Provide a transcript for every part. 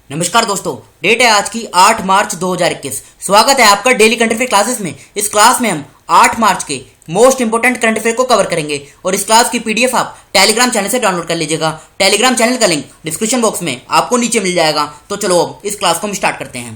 नमस्कार दोस्तों, डेट है आज की 8 मार्च 2021। स्वागत है आपका डेली करंट अफेयर क्लासेस में। इस क्लास में हम 8 मार्च के मोस्ट इंपोर्टेंट करंट अफेयर को कवर करेंगे और इस क्लास की पीडीएफ आप टेलीग्राम चैनल से डाउनलोड कर लीजिएगा। टेलीग्राम चैनल का लिंक डिस्क्रिप्शन बॉक्स में आपको नीचे मिल जाएगा। तो चलो अब इस क्लास को हम स्टार्ट करते हैं।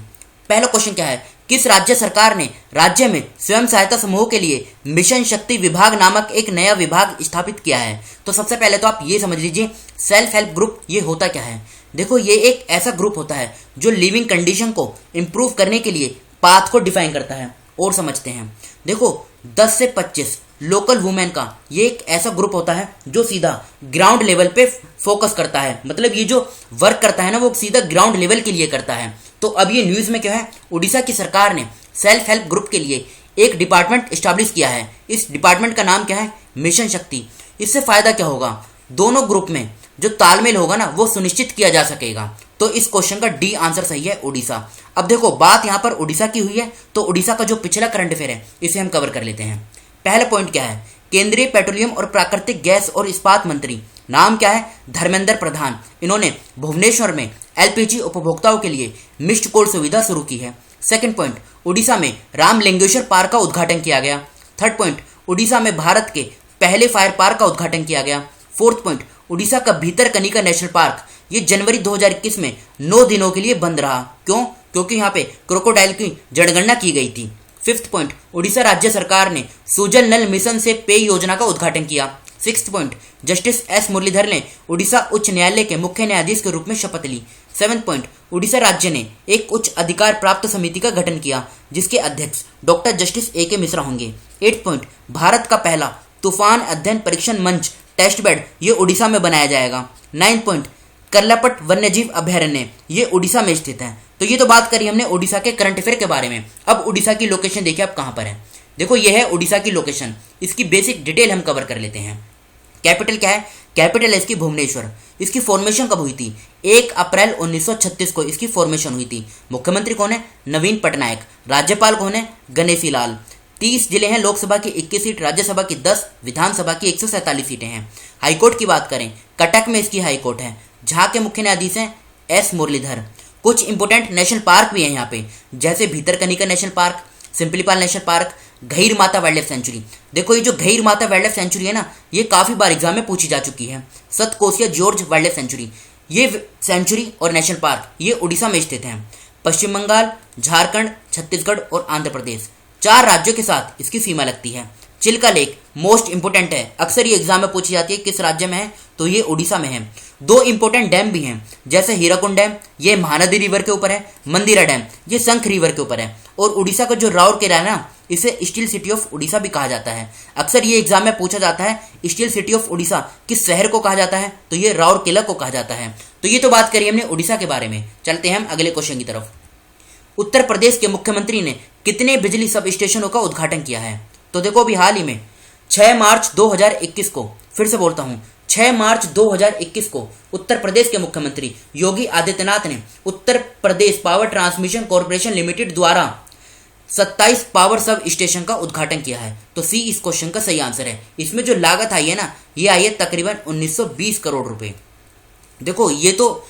पहला क्वेश्चन क्या है, किस राज्य सरकार ने राज्य में स्वयं सहायता समूह के लिए मिशन शक्ति विभाग नामक एक नया विभाग स्थापित किया है? तो सबसे पहले तो आप ये समझ लीजिए सेल्फ हेल्प ग्रुप ये होता क्या है। देखो, ये एक ऐसा ग्रुप होता है जो लिविंग कंडीशन को इम्प्रूव करने के लिए पाथ को डिफाइन करता है। और समझते हैं, देखो 10 से 25 लोकल वुमेन का ये एक ऐसा ग्रुप होता है जो सीधा ग्राउंड लेवल पे फोकस करता है। मतलब ये जो वर्क करता है ना, वो सीधा ग्राउंड लेवल के लिए करता है। तो अब ये न्यूज़ में क्या है, उड़ीसा की सरकार ने सेल्फ हेल्प ग्रुप के लिए एक डिपार्टमेंट स्टैब्लिश किया है। इस डिपार्टमेंट का नाम क्या है, मिशन शक्ति। इससे फायदा क्या होगा, दोनों ग्रुप में जो तालमेल होगा ना वो सुनिश्चित किया जा सकेगा। तो इस क्वेश्चन का डी आंसर सही है, उड़ीसा। अब देखो, बात यहाँ पर उड़ीसा की हुई है तो उड़ीसा का जो पिछला करंट अफेयर है इसे हम कवर कर लेते हैं। पहला पॉइंट क्या है, केंद्रीय पेट्रोलियम और प्राकृतिक गैस और इस्पात मंत्री, नाम क्या है, धर्मेंद्र प्रधान। इन्होंने भुवनेश्वर में एलपीजी उपभोक्ताओं के लिए मिस्ड कॉल सुविधा शुरू की है। सेकंड पॉइंट, उड़ीसा में रामलिंगेश्वर पार्क का उद्घाटन किया गया। थर्ड पॉइंट, उड़ीसा में भारत के पहले फायर पार्क का उद्घाटन किया गया। फोर्थ पॉइंट, उड़ीसा का भीतरकनिका नेशनल पार्क ये जनवरी 2021 में 9 दिनों के लिए बंद रहा। क्यों? क्योंकि यहाँ पे क्रोकोडाइल की जनगणना की गई थी। फिफ्थ पॉइंट, उड़ीसा राज्य सरकार ने सुजल नल मिशन से पेय योजना का उद्घाटन किया। Sixth point, justice S Muralidhar ने उड़ीसा उच्च न्यायालय के मुख्य न्यायाधीश के रूप में शपथ ली। सेवेंथ पॉइंट, उड़ीसा राज्य ने एक उच्च अधिकार प्राप्त समिति का गठन किया जिसके अध्यक्ष डॉक्टर जस्टिस ए.के. मिश्रा होंगे। एट्थ पॉइंट, भारत का पहला तूफान अध्ययन परीक्षण मंच टेस्ट बेड ये उड़ीसा में बनाया जाएगा। नाइन्थ पॉइंट, कर्लापट वन्यजीव अभयारण्य ये उड़ीसा में स्थित है। तो ये तो बात करी हमने उड़ीसा के करंट अफेयर के बारे में। अब उड़ीसा की लोकेशन देखिए आप कहाँ पर है। देखो, ये है उड़ीसा की लोकेशन। इसकी बेसिक डिटेल हम कवर कर लेते हैं। कैपिटल क्या है, कैपिटल है इसकी भुवनेश्वर। इसकी फॉर्मेशन कब हुई थी, 1 अप्रैल 1936 को इसकी फॉर्मेशन हुई थी। मुख्यमंत्री कौन है, नवीन पटनायक। राज्यपाल कौन है, गणेशी लाल। 30 जिले हैं, लोकसभा की 21 सीट, राज्यसभा की 10, विधानसभा की 147 सीटें हैं। हाईकोर्ट की बात करें, कटक में इसकी हाईकोर्ट है। जहाँ के मुख्य न्यायाधीश हैं एस मुरलीधर। कुछ इंपोर्टेंट नेशनल पार्क भी हैं यहाँ पे, जैसे Bhitarkanika national park, Similipal national park, गहीर माता वाइल्ड लाइफ सेंचुरी। देखो, ये जो गहीर माता वाइल्ड लाइफ सेंचुरी है ना, ये काफी बार एग्जाम में पूछी जा चुकी है। Satkosia George wild life sanctuary, ये सेंचुरी और नेशनल पार्क ये उड़ीसा में स्थित है। पश्चिम बंगाल, झारखंड, छत्तीसगढ़ और आंध्र प्रदेश 4 राज्यों के साथ इसकी सीमा लगती है। चिल्का लेक मोस्ट इंपोर्टेंट है, अक्सर ये एग्जाम में पूछी जाती है किस राज्य में है, तो ये उड़ीसा में है। 2 इंपोर्टेंट डैम भी हैं, जैसे हीराकुंड डैम ये महानदी रिवर के ऊपर है, मंदिरा डैम ये शंख रिवर के ऊपर है। और उड़ीसा का जो राउरकेला है ना, इसे स्टील सिटी ऑफ उड़ीसा भी कहा जाता है। अक्सर ये एग्जाम में पूछा जाता है स्टील सिटी ऑफ उड़ीसा किस शहर को कहा जाता है, तो ये राउरकेला को कहा जाता है। तो ये तो बात करी हमने उड़ीसा के बारे में। चलते हैं हम अगले क्वेश्चन की तरफ। उत्तर प्रदेश के मुख्यमंत्री ने कितने बिजली सब स्टेशनों का उद्घाटन किया है? तो देखो, अभी हाल ही में 6 मार्च 2021 को, फिर से बोलता हूं 6 मार्च 2021 को उत्तर प्रदेश के मुख्यमंत्री योगी आदित्यनाथ ने Uttar Pradesh power transmission corporation limited द्वारा 27 पावर सब स्टेशन का उद्घाटन किया है। तो सी इस क्वेश्चन का सही आंसर है। इसमें जो लागत आई है ना, ये आई है तकरीबन 1920 करोड़ रुपए। देखो, ये तो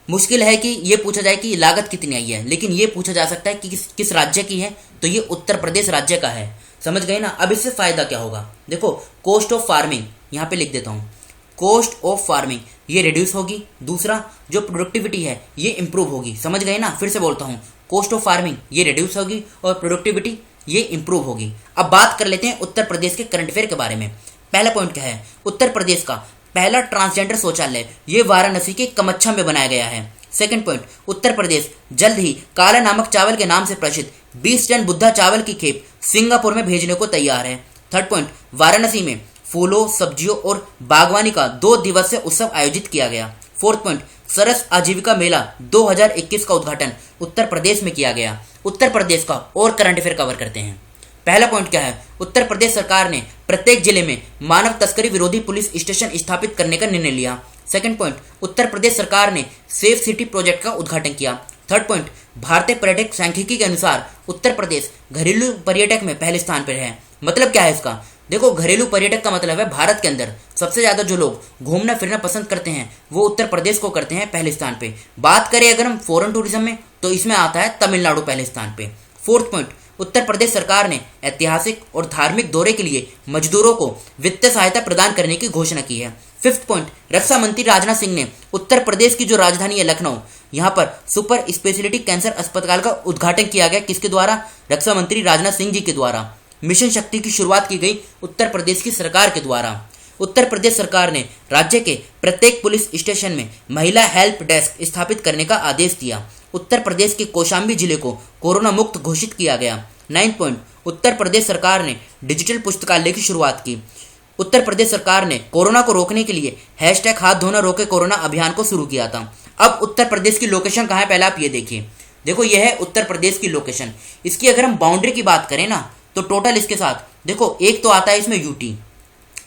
मुश्किल है कि ये पूछा जाए कि लागत कितनी आई है, लेकिन ये पूछा जा सकता है कि किस राज्य की है, तो ये उत्तर प्रदेश राज्य का है। समझ गए ना। अब इससे फायदा क्या होगा, देखो कॉस्ट ऑफ फार्मिंग यहाँ पे लिख देता हूँ। कॉस्ट ऑफ फार्मिंग ये रिड्यूस होगी। दूसरा, जो प्रोडक्टिविटी है ये इंप्रूव होगी। समझ गए ना, फिर से बोलता हूँ, कॉस्ट ऑफ फार्मिंग ये रिड्यूस होगी और प्रोडक्टिविटी ये इंप्रूव होगी। अब बात कर लेते हैं उत्तर प्रदेश के करंट अफेयर के बारे में। पहला पॉइंट क्या है, उत्तर प्रदेश का पहला ट्रांसजेंडर शौचालय ये वाराणसी के कमच्छा में बनाया गया है। सेकंड पॉइंट, उत्तर प्रदेश जल्द ही काला नामक चावल के नाम से प्रसिद्ध 20 टन बुद्धा चावल की खेप सिंगापुर में भेजने को तैयार है। थर्ड पॉइंट, वाराणसी में फूलों, सब्जियों और बागवानी का 2 दिवसीय उत्सव आयोजित किया गया। फोर्थ पॉइंट, सरस आजीविका मेला 2021 का उद्घाटन उत्तर प्रदेश में किया गया। उत्तर प्रदेश का और करंट अफेयर कवर करते हैं। पहला पॉइंट क्या है, उत्तर प्रदेश सरकार ने प्रत्येक जिले में मानव तस्करी विरोधी पुलिस स्टेशन स्थापित करने का निर्णय लिया। सेकंड पॉइंट, उत्तर प्रदेश सरकार ने सेफ सिटी प्रोजेक्ट का उद्घाटन किया। थर्ड पॉइंट, भारतीय पर्यटक सांख्यिकी के अनुसार उत्तर प्रदेश घरेलू पर्यटक में पहले स्थान पर है। मतलब क्या है इसका, देखो, घरेलू पर्यटक का मतलब है भारत के अंदर सबसे ज्यादा जो लोग घूमना फिरना पसंद करते हैं वो उत्तर प्रदेश को करते हैं पहले स्थान पे। बात करें अगर हम फॉरेन टूरिज्म में तो इसमें आता है तमिलनाडु पहले स्थान पे। फोर्थ पॉइंट, उत्तर प्रदेश सरकार ने ऐतिहासिक और धार्मिक दौरे के लिए मजदूरों को वित्तीय सहायता प्रदान करने की घोषणा की है। फिफ्थ पॉइंट, रक्षा मंत्री राजनाथ सिंह ने उत्तर प्रदेश की जो राजधानी है लखनऊ, यहाँ पर सुपर स्पेशलिटी कैंसर अस्पताल का उद्घाटन किया गया। किसके द्वारा? रक्षा मंत्री राजनाथ सिंह जी के द्वारा। मिशन शक्ति की शुरुआत की गई उत्तर प्रदेश की सरकार के द्वारा। उत्तर प्रदेश सरकार ने राज्य के प्रत्येक पुलिस स्टेशन में महिला हेल्प डेस्क स्थापित करने का आदेश दिया। उत्तर प्रदेश के कौशाम्बी जिले को कोरोना मुक्त घोषित किया गया। 9 पॉइंट, उत्तर प्रदेश सरकार ने डिजिटल पुस्तकालय की शुरुआत की। उत्तर प्रदेश सरकार ने कोरोना को रोकने के लिए हैशटैग हाथ धोना रोके कोरोना अभियान को शुरू किया था। अब उत्तर प्रदेश की लोकेशन कहाँ है पहले आप ये देखिए। देखो, यह है उत्तर प्रदेश की लोकेशन। इसकी अगर हम बाउंड्री की बात करें ना तो टोटल इसके साथ देखो, एक तो आता है इसमें यूटी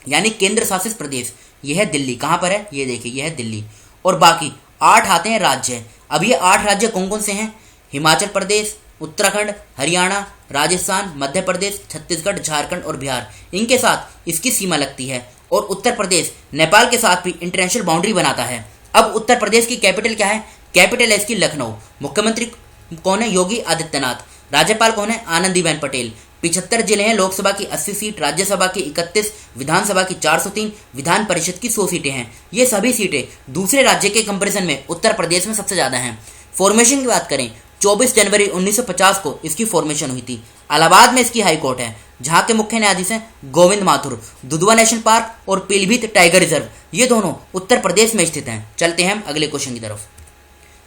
यानी केंद्र शासित प्रदेश, यह है दिल्ली। कहाँ पर है ये देखिए, यह है दिल्ली। और बाकी 8 आते हैं राज्य। अब ये 8 राज्य कौन कौन से हैं? हिमाचल प्रदेश, उत्तराखंड, हरियाणा, राजस्थान, मध्य प्रदेश, छत्तीसगढ़, झारखंड और बिहार, इनके साथ इसकी सीमा लगती है। और उत्तर प्रदेश नेपाल के साथ भी इंटरनेशनल बाउंड्री बनाता है। अब उत्तर प्रदेश की कैपिटल क्या है? कैपिटल है इसकी लखनऊ। मुख्यमंत्री कौन है? योगी आदित्यनाथ। राज्यपाल कौन है? आनंदीबेन पटेल। 75 जिले हैं। लोकसभा की 80 सीट, राज्यसभा की 31, विधानसभा की 403, विधान परिषद की 100 सीटें हैं। ये सभी सीटें दूसरे राज्य के कंपैरिजन में उत्तर प्रदेश में सबसे ज्यादा हैं। फॉर्मेशन की बात करें, 24 जनवरी 1950 को इसकी फॉर्मेशन हुई थी। इलाहाबाद में इसकी हाई कोर्ट है, जहां के मुख्य न्यायाधीश हैं गोविंद माथुर। दुधवा नेशनल पार्क और पीलीभीत टाइगर रिजर्व, ये दोनों उत्तर प्रदेश में स्थित हैं। चलते हैं हम अगले क्वेश्चन की तरफ।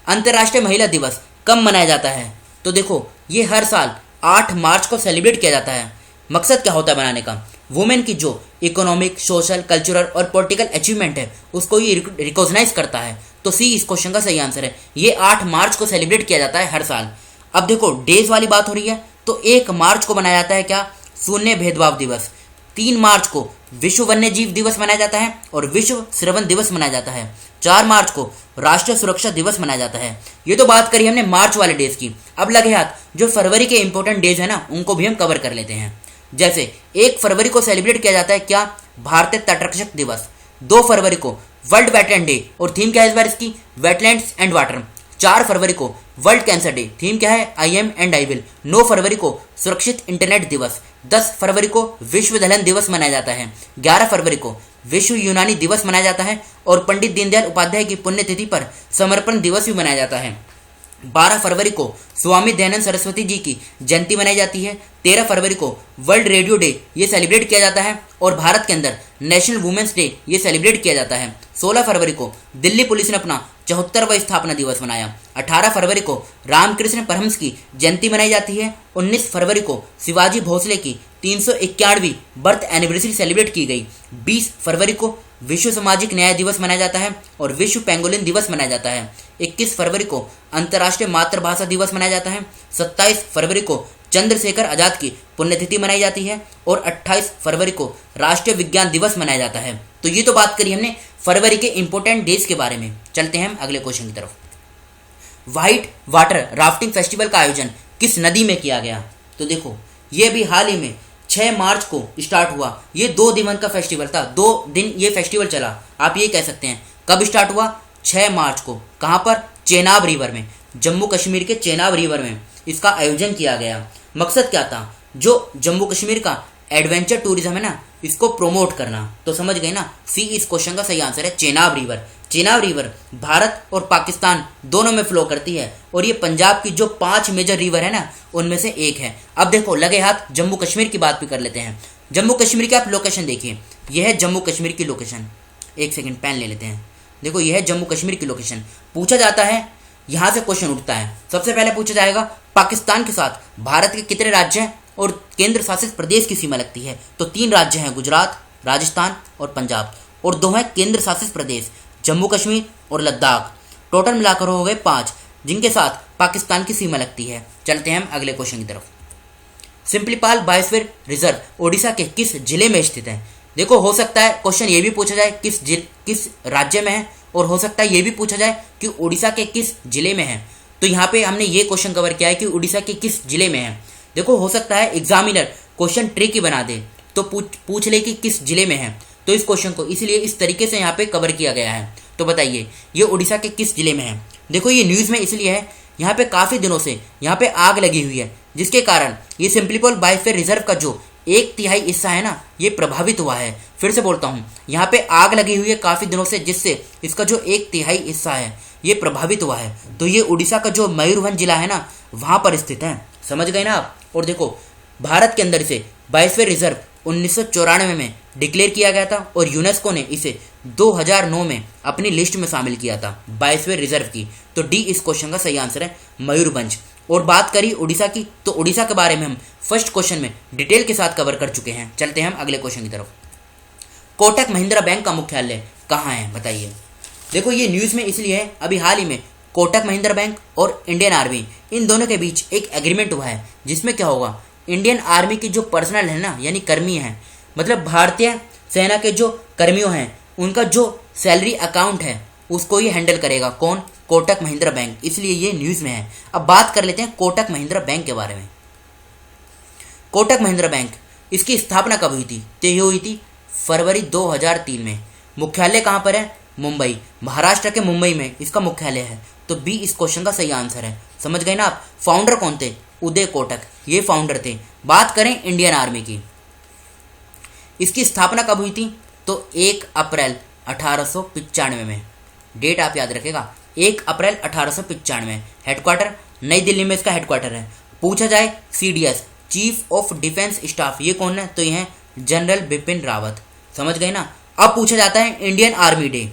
अंतर्राष्ट्रीय महिला दिवस कब मनाया जाता है? तो देखो, ये हर साल 8 मार्च को सेलिब्रेट किया जाता है। मकसद क्या होता है बनाने का? वुमेन की जो इकोनॉमिक, सोशल, कल्चरल और पॉलिटिकल अचीवमेंट है उसको ये रिकॉग्नाइज करता है। तो सी इस क्वेश्चन का सही आंसर है। ये 8 मार्च को सेलिब्रेट किया जाता है हर साल। अब देखो, डेज वाली बात हो रही है तो 1 मार्च को मनाया जाता है क्या? शून्य भेदभाव दिवस। 3 मार्च को विश्व वन्य जीव दिवस मनाया जाता है और विश्व श्रवण दिवस मनाया जाता है। 4 मार्च को राष्ट्रीय सुरक्षा दिवस मनाया जाता है। ये तो बात करी हमने मार्च वाले डेज की। अब लगे हाथ जो फरवरी के इंपॉर्टेंट डेज है ना, उनको भी हम कवर कर लेते हैं। जैसे 1 फरवरी को सेलिब्रेट किया जाता है क्या? भारतीय तटरक्षक दिवस। 2 फरवरी को वर्ल्ड वेटलैंड डे और थीम क्या है इस बार इसकी? Wetlands and water. 4 फरवरी को वर्ल्ड कैंसर डे, थीम क्या है? I am and I will. 9 फरवरी को सुरक्षित इंटरनेट दिवस। 10 फरवरी को विश्व दलहन दिवस मनाया जाता है। 11 फरवरी को विश्व यूनानी दिवस मनाया जाता है और पंडित दीनदयाल उपाध्याय की पुण्यतिथि पर समर्पण दिवस भी मनाया जाता है। 12 फरवरी को स्वामी दयानंद सरस्वती जी की जयंती मनाई जाती है। 13 फरवरी को वर्ल्ड रेडियो डे ये सेलिब्रेट किया जाता है और भारत के अंदर नेशनल वुमेन्स डे ये सेलिब्रेट किया जाता है। 16 फरवरी को दिल्ली पुलिस ने अपना 74वां स्थापना दिवस मनाया। 18 फरवरी को रामकृष्ण परमहंस की जयंती मनाई जाती है। 19 फरवरी को शिवाजी भोसले की 391वीं बर्थ एनिवर्सरी सेलिब्रेट की गई। 20 फरवरी को विश्व सामाजिक न्याय दिवस मनाया जाता है और विश्व पेंगोलिन दिवस मनाया जाता है। 21 फरवरी को अंतर्राष्ट्रीय मातृभाषा दिवस मनाया जाता है। 27 फरवरी को चंद्रशेखर आजाद की पुण्यतिथि मनाई जाती है और 28 फरवरी को राष्ट्रीय विज्ञान दिवस मनाया जाता है। तो ये तो बात करी हमने फरवरी के इंपॉर्टेंट डेज के बारे में। चलते हैं हम अगले क्वेश्चन की तरफ। व्हाइट वाटर राफ्टिंग फेस्टिवल का आयोजन किस नदी में किया गया? तो देखो, ये भी हाल ही में 6 मार्च को स्टार्ट हुआ। ये 2 दिन का फेस्टिवल था, 2 दिन ये फेस्टिवल चला। आप ये कह सकते हैं। कब स्टार्ट हुआ? 6 मार्च को। कहाँ पर? चेनाब रिवर में, जम्मू कश्मीर के चेनाब रिवर में इसका आयोजन किया गया। मकसद क्या था? जो जम्मू कश्मीर का एडवेंचर टूरिज्म है ना, इसको प्रोमोट करना। तो समझ गए ना, सी इस क्वेश्चन का सही आंसर है चेनाब रिवर। चेनाब रिवर भारत और पाकिस्तान दोनों में फ्लो करती है और ये पंजाब की जो 5 मेजर रिवर है ना, उनमें से एक है। अब देखो, लगे हाथ जम्मू कश्मीर की बात भी कर लेते हैं। जम्मू कश्मीर की आप लोकेशन देखिए, यह है जम्मू कश्मीर की लोकेशन। एक सेकंड पेन ले लेते हैं। देखो, यह है जम्मू कश्मीर की लोकेशन। पूछा जाता है, यहां से क्वेश्चन उठता है। सबसे पहले पूछा जाएगा पाकिस्तान के साथ भारत के कितने राज्य हैं और केंद्र शासित प्रदेश की सीमा लगती है? तो 3 राज्य हैं, गुजरात, राजस्थान और पंजाब, और 2 हैं केंद्र शासित प्रदेश, जम्मू कश्मीर और लद्दाख। टोटल मिलाकर हो गए 5, जिनके साथ पाकिस्तान की सीमा लगती है। चलते हैं हम अगले क्वेश्चन की तरफ। सिंपलीपाल बायोस्फीयर रिजर्व ओडिशा के किस जिले में स्थित है? देखो, हो सकता है क्वेश्चन ये भी पूछा जाए किस राज्य में है, और हो सकता है ये भी पूछा जाए कि उड़ीसा के किस जिले में है। तो यहाँ पे हमने ये क्वेश्चन कवर किया है कि उड़ीसा के किस जिले में है। देखो, हो सकता है एग्जामिनर क्वेश्चन ट्रिकी बना दे, तो पूछ ले कि किस जिले में है, तो इस क्वेश्चन को इसलिए इस तरीके से यहाँ पे कवर किया गया है। तो बताइए ये उड़ीसा के किस जिले में है। देखो ये न्यूज़ में इसलिए है, यहाँ पे काफ़ी दिनों से यहाँ पे आग लगी हुई है, जिसके कारण ये सिंपलीपल बायोस्फीयर रिजर्व का जो 1/3 हिस्सा है ना, ये प्रभावित हुआ है। फिर से बोलता हूँ, यहाँ पे आग लगी हुई है काफ़ी दिनों से, जिससे इसका जो 1/3 हिस्सा है ये प्रभावित हुआ है। तो ये उड़ीसा का जो मयूरभंज जिला है ना, वहाँ पर स्थित है। समझ गए ना आप। और देखो भारत के अंदर इसे बायोस्फीयर रिजर्व 1994 में डिक्लेयर किया गया था और यूनेस्को ने इसे 2009 में अपनी लिस्ट में शामिल किया था बायोस्फीयर रिजर्व की। तो डी इस क्वेश्चन का सही आंसर है, मयूरभंज। और बात करी उड़ीसा की, तो उड़ीसा के बारे में हम फर्स्ट क्वेश्चन में डिटेल के साथ कवर कर चुके हैं। चलते हैं हम अगले क्वेश्चन की तरफ। कोटक महिंद्रा बैंक का मुख्यालय कहाँ है बताइए। देखो ये न्यूज़ में इसलिए है, अभी हाल ही में कोटक महिंद्रा बैंक और इंडियन आर्मी, इन दोनों के बीच एक एग्रीमेंट हुआ है, जिसमें क्या होगा, इंडियन आर्मी की जो पर्सनल है ना, यानी कर्मी हैं, मतलब भारतीय सेना के जो कर्मियों हैं, उनका जो सैलरी अकाउंट है उसको ये हैंडल करेगा। कौन? कोटक महिंद्रा बैंक। इसलिए ये न्यूज़ में है। अब बात कर लेते हैं कोटक महिंद्रा बैंक के बारे में। कोटक महिंद्रा बैंक, इसकी स्थापना कब हुई थी? तो ये हुई थी फरवरी 2003 में। मुख्यालय कहाँ पर है? मुंबई, महाराष्ट्र के मुंबई में इसका मुख्यालय है। तो बी इस क्वेश्चन का सही आंसर है। समझ गए ना आप। फाउंडर कौन थे? उदय कोटक, ये फाउंडर थे। बात करें इंडियन आर्मी की, इसकी स्थापना कब हुई थी? तो 1 अप्रैल 1895 में। डेट आप याद रखेगा, 1 अप्रैल 1895। हेडक्वार्टर नई दिल्ली में इसका हेडक्वार्टर है। पूछा जाए CDS, chief of defence staff, ये कौन है? तो ये है जनरल बिपिन रावत। समझ गए ना। अब पूछा जाता है Indian army day.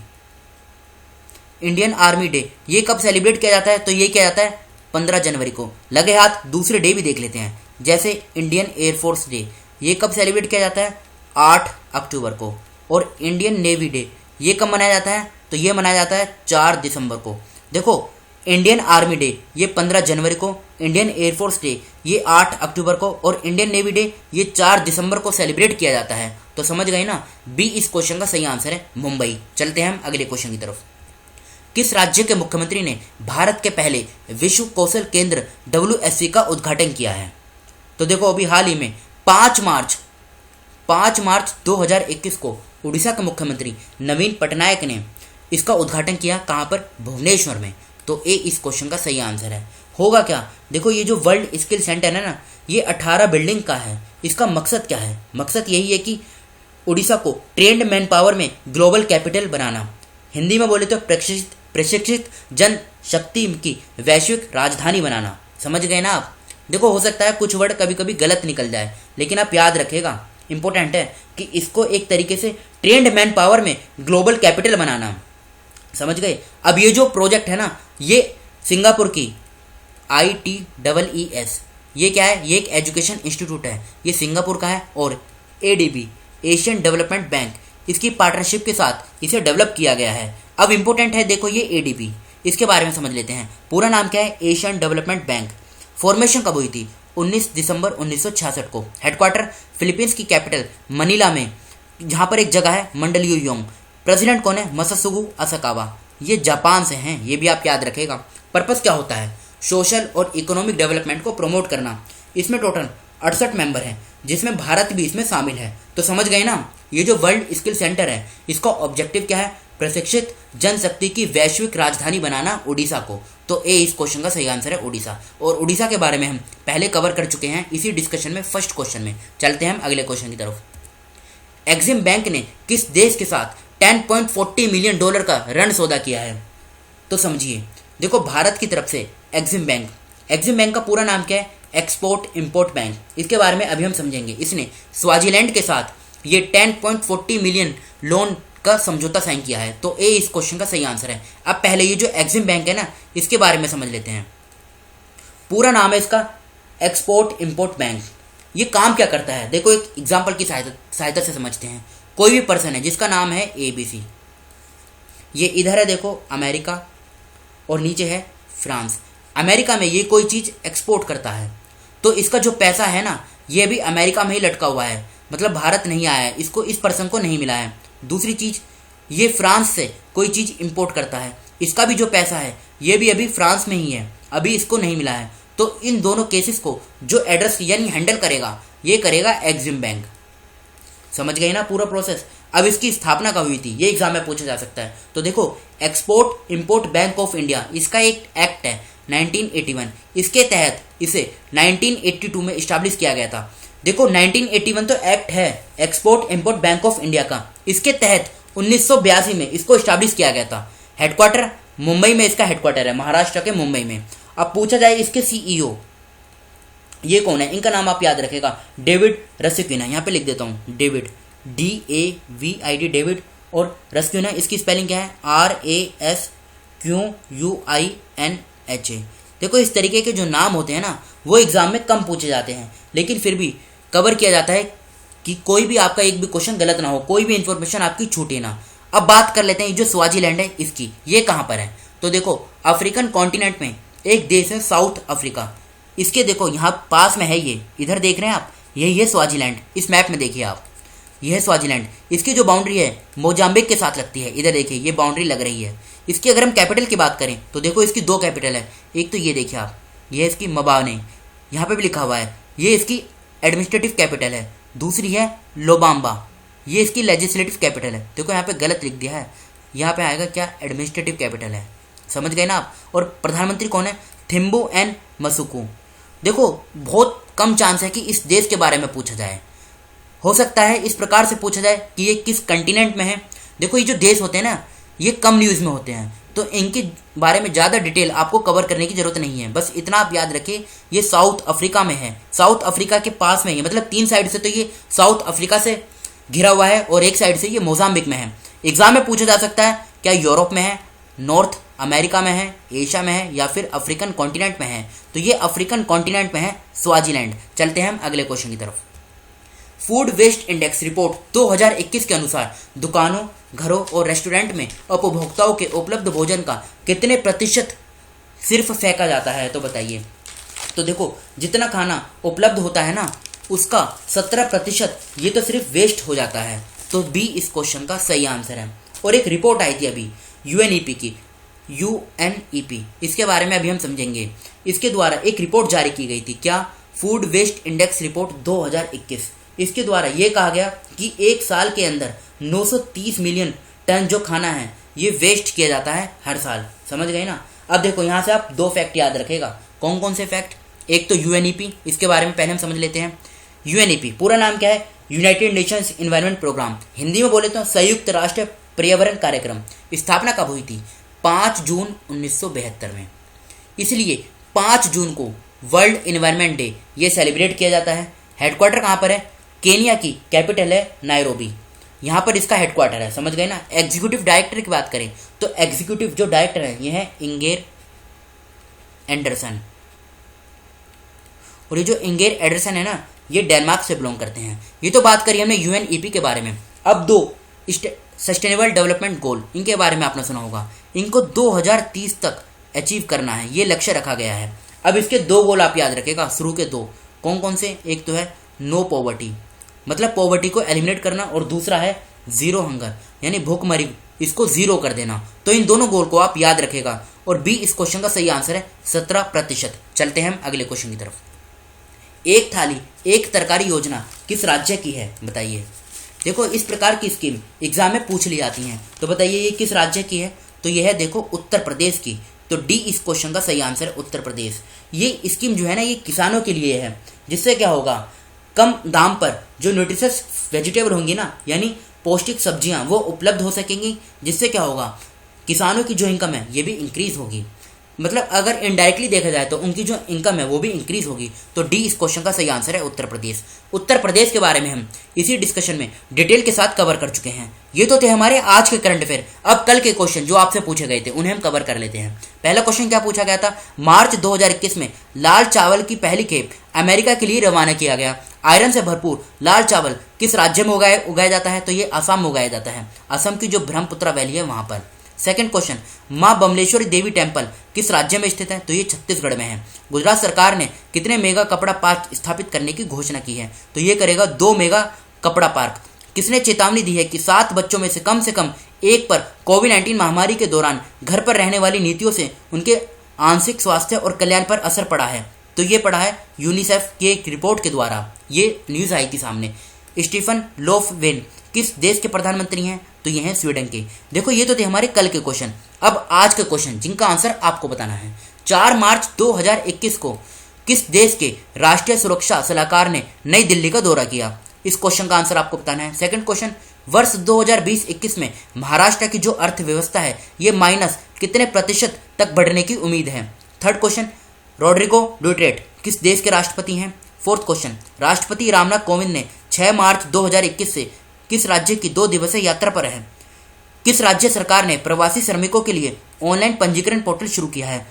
Indian army day ये कब सेलिब्रेट किया जाता है? तो ये किया जाता है 15 जनवरी को। लगे हाथ दूसरे डे भी देख लेते हैं, जैसे इंडियन एयरफोर्स डे, ये कब सेलिब्रेट किया जाता है? 8 अक्टूबर को। और इंडियन नेवी डे ये कब मनाया जाता है? तो ये मनाया जाता है 4 दिसंबर को। देखो इंडियन आर्मी डे ये 15 जनवरी को, इंडियन एयरफोर्स डे ये 8 अक्टूबर को, और इंडियन नेवी डे ये 4 दिसंबर को सेलिब्रेट किया जाता है। तो समझ गए ना। बी इस क्वेश्चन का सही आंसर है, मुंबई। चलते हैं हम अगले क्वेश्चन की तरफ। किस राज्य के मुख्यमंत्री ने भारत के पहले विश्व कौशल केंद्र WSC का उद्घाटन किया है? तो देखो अभी हाल ही में 5 मार्च 2021 को उड़ीसा के मुख्यमंत्री नवीन पटनायक ने इसका उद्घाटन किया। कहाँ पर? भुवनेश्वर में। तो ए इस क्वेश्चन का सही आंसर है। होगा क्या? देखो ये जो वर्ल्ड स्किल सेंटर है ना, ये 18 बिल्डिंग का है। इसका मकसद क्या है? मकसद यही है कि उड़ीसा को ट्रेंड मैन पावर में ग्लोबल कैपिटल बनाना। हिंदी में बोले तो प्रशिक्षित जन शक्ति की वैश्विक राजधानी बनाना। समझ गए ना आप। देखो हो सकता है कुछ वर्ड कभी कभी गलत निकल जाए, लेकिन आप याद रखेगा, इंपॉर्टेंट है कि इसको एक तरीके से ट्रेंड मैन पावर में ग्लोबल कैपिटल बनाना। समझ गए। अब ये जो प्रोजेक्ट है ना, ये सिंगापुर की ITEES, ये क्या है? ये एक एजुकेशन इंस्टीट्यूट है, ये सिंगापुर का है। और ADB, एशियन डेवलपमेंट बैंक, इसकी पार्टनरशिप के साथ इसे डेवलप किया गया है। अब इंपॉर्टेंट है, देखो ये ADB, इसके बारे में समझ लेते हैं। पूरा नाम क्या है? Asian development bank. फॉर्मेशन कब हुई थी? 19 दिसंबर 1966 को। हेडक्वार्टर फिलीपींस की कैपिटल मनीला में, जहाँ पर एक जगह है मंडलियोंग। प्रेसिडेंट कौन है? मसासुगु असाकावा, ये जापान से हैं, ये भी आप याद रखेगा। पर्पस क्या होता है? सोशल और इकोनॉमिक डेवलपमेंट को प्रमोट करना। इसमें टोटल 68 मेंबर हैं, जिसमें भारत भी इसमें शामिल है। तो समझ गए ना। ये जो वर्ल्ड स्किल सेंटर है, इसका ऑब्जेक्टिव क्या है? प्रशिक्षित जनशक्ति की वैश्विक राजधानी बनाना उड़ीसा को। तो ए इस क्वेश्चन का सही आंसर है, उड़ीसा। और उड़ीसा के बारे में हम पहले कवर कर चुके हैं इसी डिस्कशन में, फर्स्ट क्वेश्चन में। चलते हैं हम अगले क्वेश्चन की तरफ। एक्सिम बैंक ने किस देश के साथ $10.40 मिलियन का ऋण सौदा किया है? तो समझिए, देखो भारत की तरफ से एक्सिम बैंक का पूरा नाम क्या है? Export import bank. इसके बारे में अभी हम समझेंगे। इसने स्वाजीलैंड के साथ ये 10.40 मिलियन लोन का समझौता साइन किया है। तो ए इस क्वेश्चन का सही आंसर है। अब पहले ये जो एक्सिम बैंक है ना, इसके बारे में समझ लेते हैं। पूरा नाम है इसका एक्सपोर्ट इंपोर्ट बैंक। ये काम क्या करता है? देखो एक एग्जांपल की सहायता से समझते हैं। कोई भी पर्सन है जिसका नाम है ABC, ये इधर है देखो अमेरिका, और नीचे है फ्रांस। अमेरिका में ये कोई चीज़ एक्सपोर्ट करता है, तो इसका जो पैसा है ना, ये भी अमेरिका में ही लटका हुआ है, मतलब भारत नहीं आया है, इसको इस पर्सन को नहीं मिला है। दूसरी चीज़, ये फ्रांस से कोई चीज़ इंपोर्ट करता है, इसका भी जो पैसा है ये भी अभी फ्रांस में ही है, अभी इसको नहीं मिला है। तो इन दोनों केसेस को जो एड्रेस यानी हैंडल करेगा, ये करेगा एक्सिम बैंक। समझ गए ना पूरा प्रोसेस। अब इसकी स्थापना कब हुई थी, ये एग्जाम में पूछा जा सकता है। तो देखो, export import bank of India, इसका एक एक्ट है 1981, इसके तहत इसे 1982 में इस्टेब्लिश किया गया था। देखो 1981 तो एक्ट है export import bank of India का, इसके तहत 1982 में इसको इस्टेब्लिश किया गया था। हेडक्वार्टर मुंबई में इसका हेडक्वार्टर है, महाराष्ट्र के मुंबई में। अब पूछा जाए इसके सीईओ ये कौन है, इनका नाम आप याद रखेगा, डेविड रसिक्विना। यहाँ पे लिख देता हूँ डेविड, DAVID डेविड, और रसिक्विना इसकी स्पेलिंग क्या है, RASQUINHA। देखो इस तरीके के जो नाम होते हैं ना वो एग्जाम में कम पूछे जाते हैं, लेकिन फिर भी कवर किया जाता है कि कोई भी आपका एक भी क्वेश्चन गलत ना हो, कोई भी इंफॉर्मेशन आपकी छूटे ना। अब बात कर लेते हैं जो स्वाजीलैंड है इसकी, ये कहाँ पर है। तो देखो अफ्रीकन कॉन्टिनेंट में एक देश है साउथ अफ्रीका, इसके देखो यहाँ पास में है, ये इधर देख रहे हैं आप, यही है स्वाजीलैंड। इस मैप में देखिए आप, यह है स्वाजीलैंड। इसकी जो बाउंड्री है मोजाम्बिक के साथ लगती है, इधर देखिए ये बाउंड्री लग रही है। इसकी अगर हम कैपिटल की बात करें तो देखो इसकी दो कैपिटल है, एक तो ये देखिए आप, ये इसकी मबाने, यहाँ पे भी लिखा हुआ है, ये इसकी एडमिनिस्ट्रेटिव कैपिटल है। दूसरी है लोबाम्बा, ये इसकी लेजिस्लेटिव कैपिटल है। देखो यहाँ पे गलत लिख दिया है, यहाँ पे आएगा क्या, एडमिनिस्ट्रेटिव कैपिटल है। समझ गए ना आप। और प्रधानमंत्री कौन है, थिम्बू एन मसुकू। देखो बहुत कम चांस है कि इस देश के बारे में पूछा जाए, हो सकता है इस प्रकार से पूछा जाए कि ये किस कंटिनेंट में है। देखो ये जो देश होते हैं ना ये कम न्यूज़ में होते हैं, तो इनके बारे में ज़्यादा डिटेल आपको कवर करने की जरूरत नहीं है। बस इतना आप याद रखिए, ये साउथ अफ्रीका में है, साउथ अफ्रीका के पास में ही, मतलब 3 साइड से तो ये साउथ अफ्रीका से घिरा हुआ है और एक साइड से ये मोजाम्बिक में है। एग्जाम में पूछा जा सकता है क्या यूरोप में है, नॉर्थ अमेरिका में है, एशिया में है, या फिर अफ्रीकन कॉन्टिनेंट में है। तो ये अफ्रीकन कॉन्टिनेंट में है स्वाजीलैंड। चलते हैं हम अगले क्वेश्चन की तरफ। फूड वेस्ट इंडेक्स रिपोर्ट 2021 के अनुसार दुकानों, घरों और रेस्टोरेंट में उपभोक्ताओं के उपलब्ध भोजन का कितने प्रतिशत सिर्फ फेंका जाता है, तो बताइए। तो देखो जितना खाना उपलब्ध होता है ना उसका 17% ये तो सिर्फ वेस्ट हो जाता है। तो बी इस क्वेश्चन का सही आंसर है। और एक रिपोर्ट आई थी अभी यूएनईपी की, यूएनईपी, इसके बारे में अभी हम समझेंगे। इसके द्वारा एक रिपोर्ट जारी की गई थी, क्या, फूड वेस्ट इंडेक्स रिपोर्ट 2021। इसके द्वारा ये कहा गया कि एक साल के अंदर 930 मिलियन टन जो खाना है ये वेस्ट किया जाता है हर साल। समझ गए ना। अब देखो यहाँ से आप 2 फैक्ट याद रखेगा। कौन कौन से फैक्ट, एक तो यूएनईपी, इसके बारे में पहले हम समझ लेते हैं। यूएनईपी पूरा नाम क्या है, United Nations Environment Programme, Hindi में बोले तो संयुक्त राष्ट्र पर्यावरण कार्यक्रम। स्थापना कब हुई थी, 5 जून 1972 में। इसलिए 5 जून को वर्ल्ड एनवायरनमेंट डे ये सेलिब्रेट किया जाता है। हेडक्वार्टर कहाँ पर है, केनिया की कैपिटल है नायरोबी, यहाँ पर इसका हेडक्वार्टर है। समझ गए ना। एग्जीक्यूटिव डायरेक्टर की बात करें तो एग्जीक्यूटिव जो डायरेक्टर है ये है इंगेर एंडरसन, और ये जो इंगेर एंडरसन है ना ये डेनमार्क से बिलोंग करते हैं। ये तो बात करी हमने यूएनईपी के बारे में। अब 2 सस्टेनेबल डेवलपमेंट गोल, इनके बारे में आपने सुना होगा। इनको 2030 तक अचीव करना है, ये लक्ष्य रखा गया है। अब इसके 2 गोल आप याद रखेगा, शुरू के 2 कौन कौन से, एक तो है नो पॉवर्टी, मतलब पॉवर्टी को एलिमिनेट करना, और दूसरा है जीरो हंगर, यानी भूखमरी, इसको जीरो कर देना। तो इन दोनों गोल को आप याद रखेगा। और बी इस क्वेश्चन का सही आंसर है 17%। चलते हैं हम अगले क्वेश्चन की तरफ। एक थाली एक तरकारी योजना किस राज्य की है, बताइए। देखो इस प्रकार की स्कीम एग्जाम में पूछ ली जाती हैं, तो बताइए ये किस राज्य की है। तो यह है देखो उत्तर प्रदेश की। तो डी इस क्वेश्चन का सही आंसर है उत्तर प्रदेश। ये स्कीम जो है ना ये किसानों के लिए है, जिससे क्या होगा, कम दाम पर जो न्यूट्रिशियस वेजिटेबल होंगी ना, यानी पौष्टिक सब्जियां वो उपलब्ध हो सकेंगी, जिससे क्या होगा, किसानों की जो इनकम है ये भी इंक्रीज होगी। मतलब अगर इनडायरेक्टली देखा जाए तो उनकी जो इनकम है वो भी इंक्रीज होगी। तो डी इस क्वेश्चन का सही आंसर है उत्तर प्रदेश। उत्तर प्रदेश के बारे में हम इसी डिस्कशन में डिटेल के साथ कवर कर चुके हैं। ये तो थे हमारे आज के करंट अफेयर। अब कल के क्वेश्चन जो आपसे पूछे गए थे उन्हें हम कवर कर लेते हैं। पहला क्वेश्चन क्या पूछा गया था, मार्च 2021 में लाल चावल की पहली खेप अमेरिका के लिए रवाना किया गया। आयरन से भरपूर लाल चावल किस राज्य में उगाया जाता है, तो ये असम में उगाया जाता है। असम की जो ब्रह्मपुत्र वैली है वहां पर। सेकंड क्वेश्चन, मां बमलेश्वरी देवी टेम्पल किस राज्य में स्थित है, तो ये छत्तीसगढ़ में है। गुजरात सरकार ने कितने मेगा कपड़ा पार्क स्थापित करने की घोषणा की है, तो ये करेगा 2 मेगा कपड़ा पार्क। किसने चेतावनी दी है कि 7 बच्चों में से कम 1 पर कोविड-19 महामारी के दौरान घर पर रहने वाली नीतियों से उनके आंशिक स्वास्थ्य और कल्याण पर असर पड़ा है, तो ये पड़ा है यूनिसेफ के एक रिपोर्ट के द्वारा, ये न्यूज आई थी सामने। स्टीफन लोफवेन किस देश के प्रधानमंत्री हैं? तो ये हैं स्वीडन के। देखो ये तो थे हमारे कल के क्वेश्चन। अब आज के क्वेश्चन जिनका आंसर आपको बताना है। 4 मार्च 2021 को किस देश के राष्ट्रीय सुरक्षा सलाहकार ने नई दिल्ली का दौरा किया? इस क्वेश्चन का आंसर आपको बताना है। सेकंड क्वेश्चन, वर्ष 2020-21 में महाराष्ट्र की जो अर्थव्यवस्था है ये माइनस कितने प्रतिशत तक बढ़ने की उम्मीद है? थर्ड क्वेश्चन, रोड्रिगो डुटेर्टे किस देश के राष्ट्रपति हैं? फोर्थ क्वेश्चन, राष्ट्रपति रामनाथ कोविंद ने 6 मार्च 2021 से किस राज्य की 2 दिवसीय यात्रा पर है? किस राज्य सरकार ने प्रवासी श्रमिकों के लिए ऑनलाइन पंजीकरण पोर्टल शुरू किया है?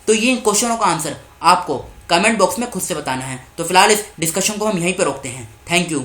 तो ये क्वेश्चनों का आंसर आपको कमेंट बॉक्स में खुद से बताना है। तो फिलहाल इस डिस्कशन को हम यहीं पर रोकते हैं। Thank you.